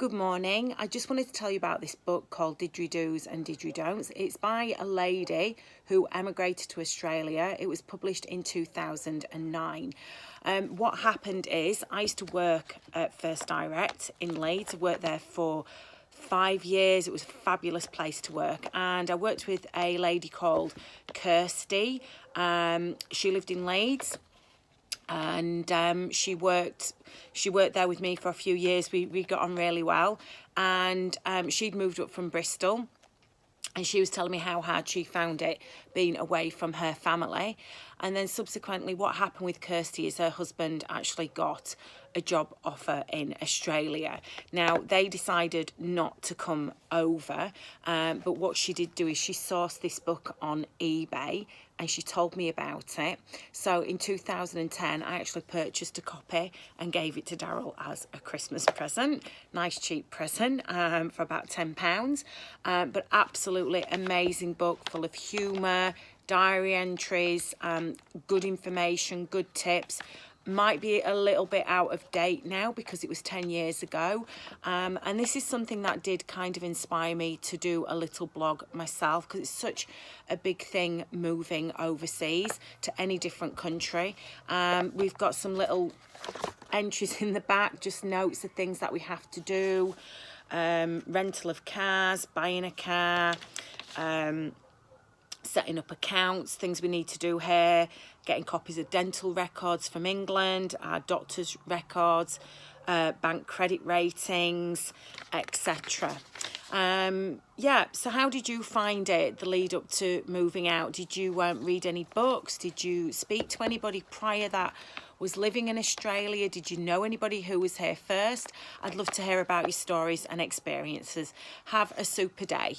Good morning. I just wanted to tell you about this book called Didgeridoos and Didgeridonts. It's by a lady who emigrated to Australia. It was published in 2009. What happened is I used to work at First Direct in Leeds. I worked there for 5 years. It was a fabulous place to work, and I worked with a lady called Kirsty. She lived in Leeds, and she worked there with me for a few years. We got on really well, and she'd moved up from Bristol, and she was telling me how hard she found it being away from her family. And then subsequently what happened with Kirsty is her husband actually got a job offer in Australia. Now, they decided not to come over, but what she did do is she sourced this book on eBay and she told me about it. So in 2010, I actually purchased a copy and gave it to Daryl as a Christmas present. Nice cheap present for about £10. But absolutely amazing book, full of humour, diary entries, good information, good tips. Might be a little bit out of date now because it was 10 years ago, and this is something that did kind of inspire me to do a little blog myself, because it's such a big thing moving overseas to any different country. We've got some little entries in the back, just notes of things that we have to do, rental of cars, buying a car, setting up accounts, things we need to do here, getting copies of dental records from England, our doctor's records, bank credit ratings, etc. Yeah, so how did you find it, the lead up to moving out? Did you read any books? Did you speak to anybody prior that was living in Australia? Did you know anybody who was here first? I'd love to hear about your stories and experiences. Have a super day.